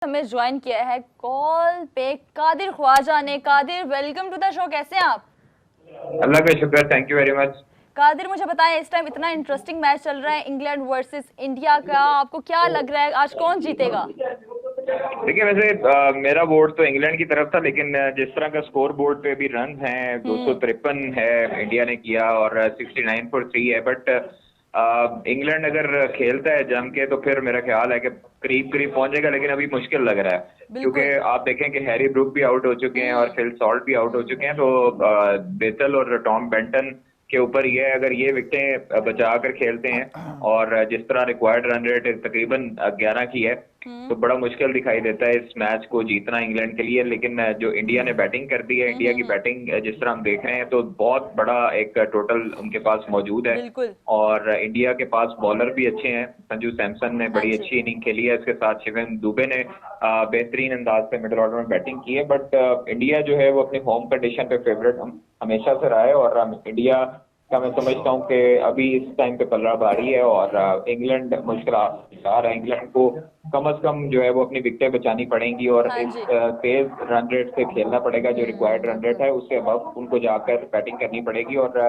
हमें ज्वाइन किया है कॉल पे कादिर ख्वाजा ने। Qadir, welcome to the show. कैसे हैं आप? अल्लाह का शुक्र, thank you very much. Qadir, मुझे बताएं, इस टाइम इतना इंटरेस्टिंग मैच चल रहा है इंग्लैंड वर्सेस इंडिया का, आपको क्या लग रहा है आज कौन जीतेगा? देखिए, वैसे मेरा वोट तो इंग्लैंड की तरफ था, लेकिन जिस तरह का स्कोर बोर्ड पे भी रन है, 253 है इंडिया ने किया और 69 फॉर 3 है। बट इंग्लैंड अगर खेलता है जम के तो फिर मेरा ख्याल है कि करीब करीब पहुंचेगा, लेकिन अभी मुश्किल लग रहा है क्योंकि बिल्कुल। आप देखें कि हैरी ब्रूक भी आउट हो चुके हैं और फिल सॉल्ट भी आउट हो चुके हैं। तो बेतल और टॉम बेंटन के ऊपर ये है, अगर ये विकेटें बचा कर खेलते हैं और जिस तरह रिक्वायर्ड रन रेट तकरीबन 11 की है, तो बड़ा मुश्किल दिखाई देता है इस मैच को जीतना इंग्लैंड के लिए। लेकिन जो इंडिया ने बैटिंग कर दी है, इंडिया की बैटिंग जिस तरह हम देख रहे हैं, तो बहुत बड़ा एक टोटल उनके पास मौजूद है। बिल्कुल। और इंडिया के पास बॉलर भी अच्छे हैं। संजू सैमसन ने हाँ बड़ी जी। अच्छी इनिंग खेली है, इसके साथ शिवम दुबे ने बेहतरीन अंदाज से मिडिल ऑर्डर में बैटिंग की है। बट इंडिया जो है वो अपनी होम कंडीशन पे फेवरेट हम हमेशा से रहा है, और इंडिया का मैं समझता हूँ कि अभी इस टाइम पे पलड़ा भारी है और इंग्लैंड मुश्किल आ रहा है। इंग्लैंड को कम से कम जो है वो अपनी विकेटें बचानी पड़ेंगी और हाँ इस जी। तेज रन रेट से खेलना पड़ेगा। जो रिक्वायर्ड रन रेट है उससे अब उनको जाकर बैटिंग करनी पड़ेगी। और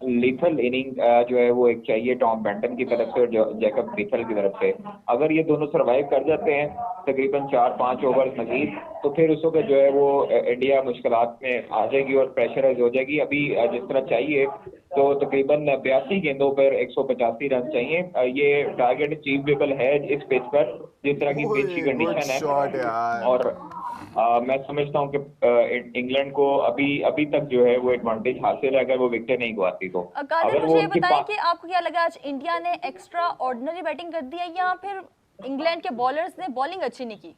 लीथल इनिंग जो है वो एक चाहिए टॉम बेंटन की तरफ से और जैकब लीथल की तरफ से। अगर ये दोनों सरवाइव कर जाते हैं तकरीबन 4-5 ओवर मजीद, तो फिर उस वक्त जो है वो इंडिया मुश्किलात में आ जाएगी और प्रेशराइज हो जाएगी। अभी जिस तरह चाहिए तो तकरीबन 82 गेंदों पर 185 रन चाहिए। ये टारगेट अचीवेबल है इस पिच पर, जिस तरह की पिच की ओए गुड कंडीशन है। शॉट यार। और मैं समझता हूँ कि इंग्लैंड को अभी अभी तक जो है वो एडवांटेज हासिल है, अगर वो विकेट नहीं गवाती तो। कादिर, अगर वो मुझे ये उनकी बताएं कि आपको क्या लगा, आज इंडिया ने एक्स्ट्रा ऑर्डिनरी बैटिंग कर दी है या फिर इंग्लैंड के बॉलर्स ने बॉलिंग अच्छी नहीं की?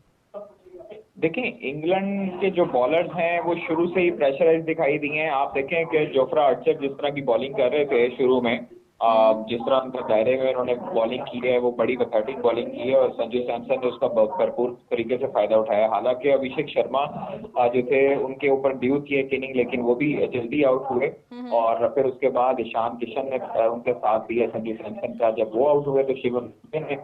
देखें, इंग्लैंड के जो बॉलर्स हैं वो शुरू से ही प्रेशराइज दिखाई दिए हैं। आप देखें कि जोफ्रा आर्चर जिस तरह की बॉलिंग कर रहे थे शुरू में, जिस तरह उनके दायरे में उन्होंने बॉलिंग की है, वो बड़ी बेहतरीन बॉलिंग की है और संजू सैमसन ने उसका भरपूर तरीके से फायदा उठाया। हालांकि अभिषेक शर्मा जो थे उनके ऊपर ड्यू थी एक इनिंग, लेकिन वो भी जल्दी आउट हुए। और फिर उसके बाद ईशान किशन ने उनके साथ दिया संजू सैमसन का। जब वो आउट हुए तो शिवम दुबे ने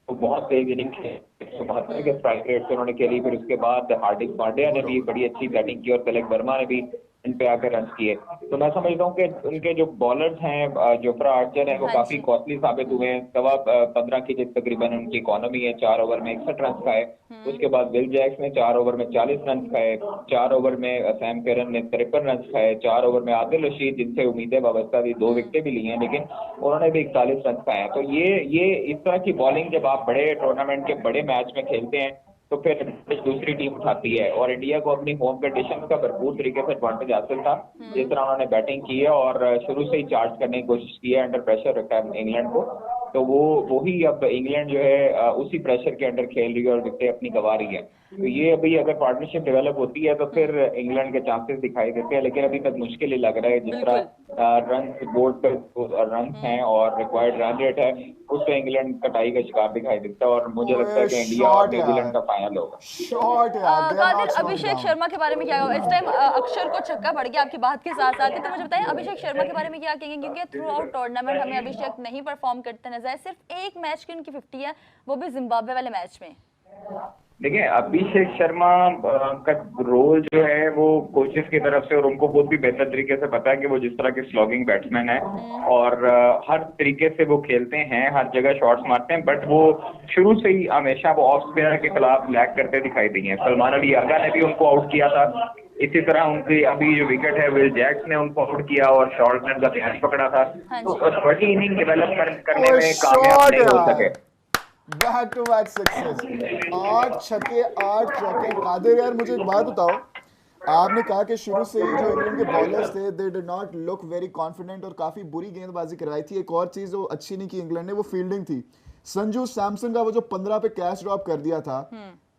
तो बहुत तेज इनिंग खेली, 172 के स्ट्राइक रेट से उन्होंने खेली। फिर उसके बाद हार्दिक पांड्या ने भी बड़ी अच्छी बैटिंग की और तिलक वर्मा ने भी इन पे आकर रन किए। तो मैं समझता हूँ कि उनके जो बॉलर्स हैं, जोफ्रा आर्चर हैं, वो हाँ काफी जी। कॉस्टली साबित हुए हैं। 15 की तकरीबन उनकी इकोनॉमी है। 4 ओवर में 61 रन खाए। उसके बाद विल जैक्स ने 4 ओवर में 40 रन खाए। 4 ओवर में सैम करन ने 53 रन खाए। 4 ओवर में आदिल रशीद, जिनसे उम्मीदें वाबस्ता थी, 2 विकेटें भी ली हैं, लेकिन उन्होंने भी 41 रन खाए। तो ये इस तरह की बॉलिंग जब आप बड़े टूर्नामेंट के बड़े मैच में खेलते हैं तो फिर दूसरी टीम उठाती है। और इंडिया को अपनी होम कंडीशन का भरपूर तरीके से एडवांटेज हासिल था, जिस तरह उन्होंने बैटिंग की है और शुरू से ही चार्ज करने की कोशिश की है, अंडर प्रेशर रखा है इंग्लैंड को। तो वो ही अब इंग्लैंड जो है उसी प्रेशर के अंडर खेल रही है और विकेटें अपनी गंवा रही है। तो ये अभी अगर पार्टनरशिप डेवलप होती है तो फिर इंग्लैंड के चांसेस दिखाई देते हैं, लेकिन अभी तक मुश्किल ही लग रहा है। जिस बिल्कुल। तरह रन बोर्ड पर रन हैं और रिक्वायर्ड रन रेट है, उससे इंग्लैंड कटाई का शिकार दिखाई देता है और मुझे लगता है ओए कि इंडिया और शॉट न्यूजीलैंड यार। का फाइनल होगा। शॉट यार, they are Qadir, not slowing Abhishek down. Sharma के बारे में क्या होगा? इस टाइम अक्षर को छक्का पड़ गया आपकी बात के साथ साथ ही, तो मुझे बताएं अभिषेक शर्मा के बारे में क्या कहेंगे, क्योंकि थ्रू आउट टूर्नामेंट हमें अभिषेक नहीं परफॉर्म करते नजर आए, सिर्फ एक मैच की उनकी 50 है, वो भी जिम्बाब्वे वाले मैच में। देखिए, अभिषेक शर्मा का रोल जो है वो कोचेस की तरफ से, और उनको खुद भी बेहतर तरीके से पता है कि वो जिस तरह के स्लॉगिंग बैट्समैन है और हर तरीके से वो खेलते हैं, हर जगह शॉट्स मारते हैं। बट वो शुरू से ही हमेशा वो ऑफ स्पिनर के खिलाफ लैग करते दिखाई दिए हैं। सलमान अली आगा ने भी उनको आउट किया था। इसी तरह उनकी अभी जो विकेट है, विल जैक्स ने उनको आउट किया और शॉर्टनर का कैच पकड़ा था। हाँ तो जी। बड़ी इनिंग डेवलप करने ओए में कामयाब शॉट नहीं हो यार। सके। Back to back success. 8 छक्के 8 चौके। कादिर यार, मुझे एक बात बताओ, आपने कहा कि शुरू से ही जो इंग्लैंड के बॉलर्स थे they did not look very confident और काफी बुरी गेंदबाजी करवाई थी। एक और चीज जो अच्छी नहीं की इंग्लैंड ने, वो फील्डिंग थी। संजू सैमसन का वो जो 15 पे कैच ड्रॉप कर दिया था,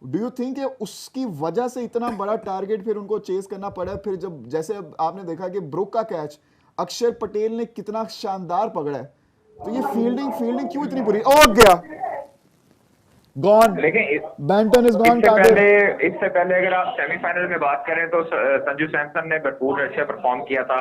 डू यू थिंक उसकी वजह से इतना बड़ा टारगेट फिर उनको चेस करना पड़ा? फिर जब जैसे अब आपने देखा कि ब्रुक का कैच अक्षर पटेल ने कितना शानदार पकड़ा है, तो ये फील्डिंग फील्डिंग क्यों इतनी बुरी? ओ गया। गॉन, लेकिन बैंटन इज गॉन। इससे पहले अगर आप सेमीफाइनल में बात करें तो संजू सैमसन ने भरपूर अच्छा परफॉर्म किया था।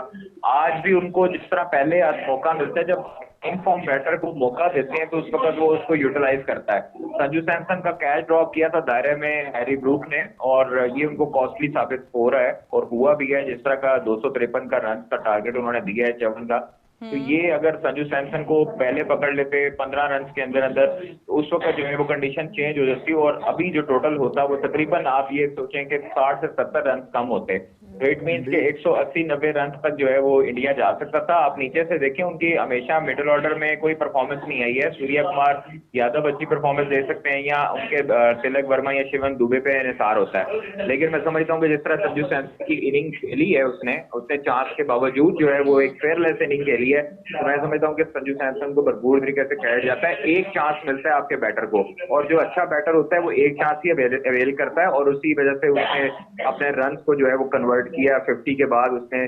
आज भी उनको जिस तरह पहले मौका मिलता है, जब इन फॉर्म बैटर को मौका देते हैं तो उस वक्त वो उसको यूटिलाइज करता है। संजू सैमसन का कैच ड्रॉप किया था दायरे में हैरी ब्रूक ने, और ये उनको कॉस्टली साबित हो रहा है और हुआ भी है। जिस तरह का 253 का रन का टारगेट उन्होंने दिया है चवन का, तो ये अगर संजू सैमसन को पहले पकड़ लेते 15 रन के अंदर अंदर, तो उस वक्त जो है वो कंडीशन चेंज हो जाती और अभी जो टोटल होता वो तकरीबन आप ये सोचें कि 60 से 70 रन कम होते। तो इट मीन्स के 180-90 रन तक जो है वो इंडिया जा सकता था। आप नीचे से देखें, उनकी हमेशा मिडिल ऑर्डर में कोई परफॉर्मेंस नहीं आई है। सूर्या कुमार यादव अच्छी परफॉर्मेंस दे सकते हैं, या उनके तिलक वर्मा या शिवम दुबे पे निसार होता है। लेकिन मैं समझता हूँ कि जिस तरह संजू सैमसन की इनिंग खेली है उसने चांस के बावजूद जो है वो एक फेयरलेस इनिंग खेली है, तो मैं समझता हूँ कि संजू सैमसन को भरपूर तरीके से खेला जाता है। एक चांस मिलता है आपके बैटर को, और जो अच्छा बैटर होता है वो एक चांस ही अवेल करता है, और उसी वजह से उसने अपने रन को जो है वो कन्वर्ट किया। 50 के बाद उसने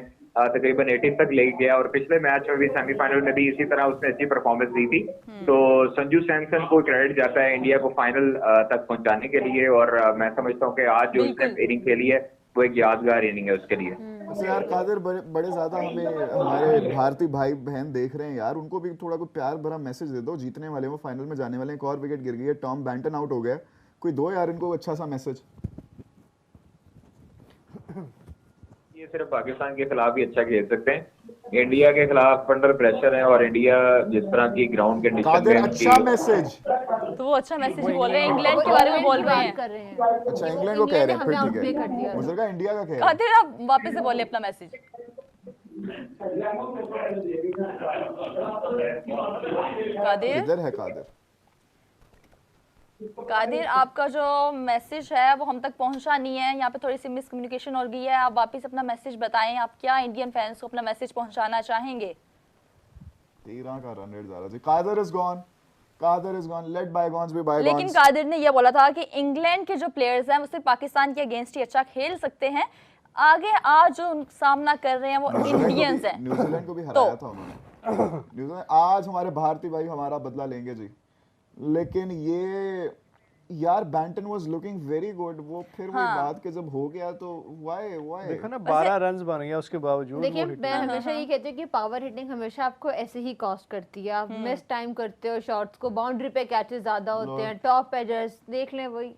तकरीबन 80 तक ले गया, और पिछले मैच में भी सेमीफाइनल में भी इसी तरह उसने अच्छी परफॉर्मेंस दी थी। तो संजू सैमसन को क्रेडिट जाता है इंडिया को फाइनल तक पहुंचाने के लिए, और मैं समझता हूँ कि आज जो उसने इनिंग खेली है वो एक यादगार इनिंग है उसके लिए। वैसे यार कादिर, बड़े ज्यादा हमें हमारे भारतीय भाई बहन देख रहे हैं यार, उनको भी थोड़ा कोई प्यार भरा मैसेज दे दो। जीतने वाले वो फाइनल में जाने वाले हैं, एक और विकेट गिर गई है, टॉम बैंटन आउट हो गया, कोई दो यार इनको अच्छा सा मैसेज। ये सिर्फ पाकिस्तान के खिलाफ ही अच्छा खेल सकते हैं, इंडिया के खिलाफ अंडर प्रेशर है, और इंडिया जिस तरह की ग्राउंड कंडीशन कादिर में अच्छा मैसेज, तो वो अच्छा मैसेज बोल रहे हैं, इंग्लैंड के बारे में बोल रहे हैं। अच्छा इंग्लैंड को कह रहे हैं, फिर ठीक है। मुझे लगा इंडिया का कह रहे हैं। कादिर आप वापस से बोले अपना मैसेज। कादिर, इधर है कादिर। कादिर आपका जो मैसेज है वो हम तक पहुंचा नहीं है, यहाँ पे थोड़ी सी मिसकम्युनिकेशन हो गई है। आप वापस अपना मैसेज बताएं, आप क्या इंडियन फैंस को अपना मैसेज पहुंचाना चाहेंगे? 13 का रन रेट ज्यादा थी। Qadir is gone, Qadir is gone, let bygones be bygones. लेकिन कादिर ने यह बोला था कि इंग्लैंड के जो प्लेयर्स हैं वो सिर्फ पाकिस्तान के अगेंस्ट ही अच्छा खेल सकते हैं, आगे आज जो सामना कर रहे हैं वो इंडियंस हैं। न्यूजीलैंड को भी हराया था उन्होंने। न्यूजीलैंड आज हमारे भारतीय भाई हमारा बदला लेंगे जी। लेकिन ये यार Banton was looking very good, वो फिर वही बात के जब हो गया तो व्हाई देखो ना 12 रन्स बन गया उसके बावजूद। देखिए मैं हमेशा ये कहती हूँ कि पावर हिटिंग हमेशा आपको ऐसे ही कॉस्ट करती है। आप मिस टाइम करते हो शॉट्स को, बाउंड्री पे कैचेस ज्यादा होते हैं, टॉप एजर्स देख लें वही।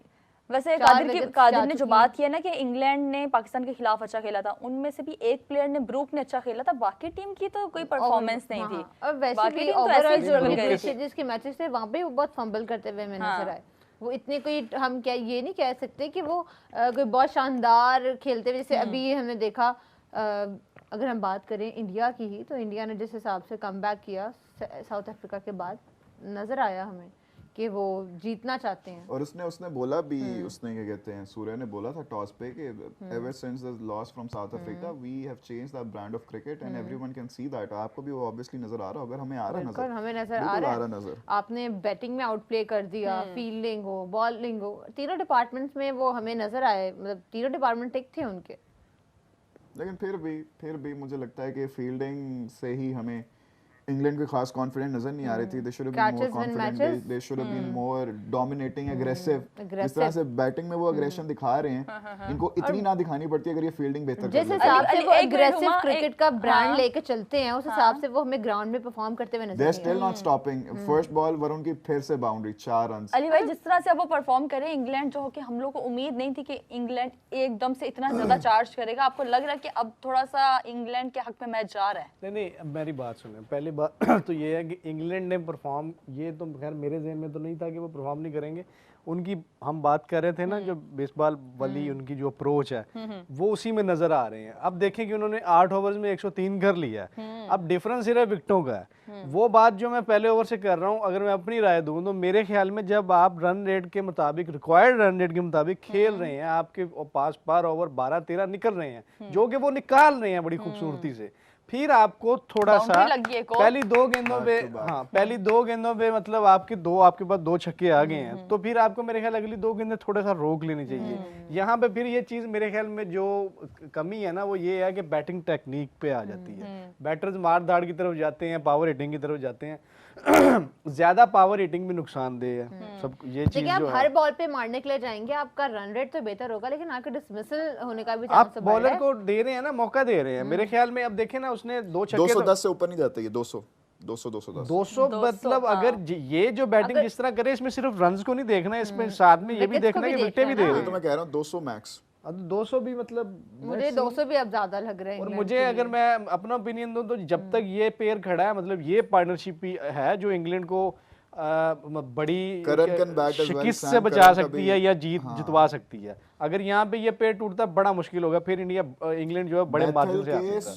वैसे कादिर ने जो बात की है ना कि इंग्लैंड ने पाकिस्तान के खिलाफ अच्छा खेला था, उनमें से भी एक प्लेयर ने, ब्रूक ने अच्छा खेला था, बाकी टीम की तो कोई परफॉर्मेंस नहीं थी। और वैसे भी ओवरऑल जो जिसके मैचेस थे वहां पे वो बहुत फंबल करते हुए मैंने नजर आए। वो इतने कोई हम क्या ये नहीं कह सकते कि वो कोई बहुत शानदार खेलते हुए, जैसे अभी हमने देखा। अगर हम बात करें इंडिया की ही, तो इंडिया ने जिस हिसाब से कमबैक किया साउथ अफ्रीका के बाद, नजर आया हमें कि वो जीतना चाहते हैं। और उसने बोला भी, उसने क्या कहते हैं, सूर्य ने बोला था टॉस पे कि ever since the loss from South Africa we have changed the brand of cricket and everyone can see that. आपको भी वो ऑब्वियसली नजर आ रहा होगा, हमें आ रहा नजर, हमें नजर आ रहा है नजर। आपने बैटिंग में आउटप्ले कर दिया, फील्डिंग हो, बॉलिंग हो, तीनों डिपार्टमेंट्स में वो हमें नजर आए, मतलब तीनों डिपार्टमेंट टिक थे उनके। लेकिन फिर भी मुझे लगता है कि फील्डिंग से ही हमें इंग्लैंड को खास कॉन्फिडेंट नजर नहीं आ रही थी। They should have been more confident, they should have been more dominating, aggressive. जिस तरह से बैटिंग में वो एग्रेशन दिखा रहे हैं, इनको इतनी ना दिखानी पड़ती अगर ये फील्डिंग बेहतर जिस हिसाब से वो एग्रेसिव क्रिकेट का ब्रांड लेके चलते हैं, उस हिसाब से वो हमें ग्राउंड में परफॉर्म करते हुए नजर they are still not stopping. First ball Varun की फिर से बाउंड्री, 4 रन। अली भाई जिस तरह से अब वो परफॉर्म करे इंग्लैंड, जो कि हम लोग को उम्मीद नहीं थी कि इंग्लैंड एकदम से इतना ज्यादा चार्ज करेगा, आपको लग रहा है कि अब थोड़ा सा इंग्लैंड के हक में मैच जा रहा है? नहीं मेरी बात सुने, पहली बात तो ये है कि इंग्लैंड ने परफॉर्म, ये तो खैर मेरे ज़हन में तो नहीं था कि वो परफॉर्म नहीं करेंगे। उनकी हम बात कर रहे थे ना, जो बेसबॉल वाली उनकी जो अप्रोच है वो उसी में नजर आ रहे हैं। अब देखें कि उन्होंने 8 ओवर्स में 103 कर लिया है। अब डिफरेंस सिर्फ विकेटों का है। वो बात जो मैं पहले ओवर से कर रहा हूँ, अगर मैं अपनी राय दूं तो मेरे ख्याल में जब आप रन रेट के मुताबिक, रिक्वायर्ड रन रेट के मुताबिक खेल रहे हैं, आपके पास पर ओवर 12-13 निकल रहे हैं, जो कि वो निकाल रहे हैं बड़ी खूबसूरती से, फिर आपको थोड़ा सा पहली 2 गेंदों पे, हाँ पहली 2 गेंदों पे मतलब आपके पास 2 छक्के आ गए हैं, तो फिर आपको मेरे ख्याल अगली 2 गेंदें थोड़ा सा रोक लेनी चाहिए। यहाँ पे फिर ये चीज मेरे ख्याल में जो कमी है ना, वो ये है कि बैटिंग टेक्निक पे आ जाती है। बैटर्स मार धाड़ की तरफ जाते हैं, पावर हिटिंग की तरफ जाते हैं। ज्यादा पावर हिटिंग भी नुकसानदेह है सब ये चीज देखिए आप जो है। हर बॉल पे मारने के लिए जाएंगे, आपका रन रेट तो बेहतर होगा, लेकिन आपके डिसमिसल होने का भी आप चांस बढ़ रहा बॉलर है। को दे रहे हैं ना, मौका दे रहे हैं मेरे ख्याल में। अब देखे ना उसने 2 छक्के 210 से ऊपर नहीं जाते ये, 200 210 200 मतलब अगर ये जो बैटिंग जिस तरह करे, इसमें सिर्फ रन्स को नहीं देखना, इसमें साथ में ये भी Wickets को देखना भी कि विकेटें भी देखना दे है रहे ये तो मैं कह रहा हूँ 200 मैक्स। हैं। 200 भी मतलब मुझे 200 भी अब ज्यादा लग रहा है और इंग्लैंड मुझे के लिए। अगर मैं अपना ओपिनियन दूं तो जब तक ये पेयर खड़ा है, मतलब ये पार्टनरशिप है जो इंग्लैंड को बड़ी करन can bat as well, शिकस्त सैम से बचा करन का सकती भी- है या जितवा सकती है। अगर यहाँ पे ये पेयर टूटता बड़ा मुश्किल होगा, फिर इंडिया इंग्लैंड जो है बड़े मार्जिन से आ बैथल के सकता है।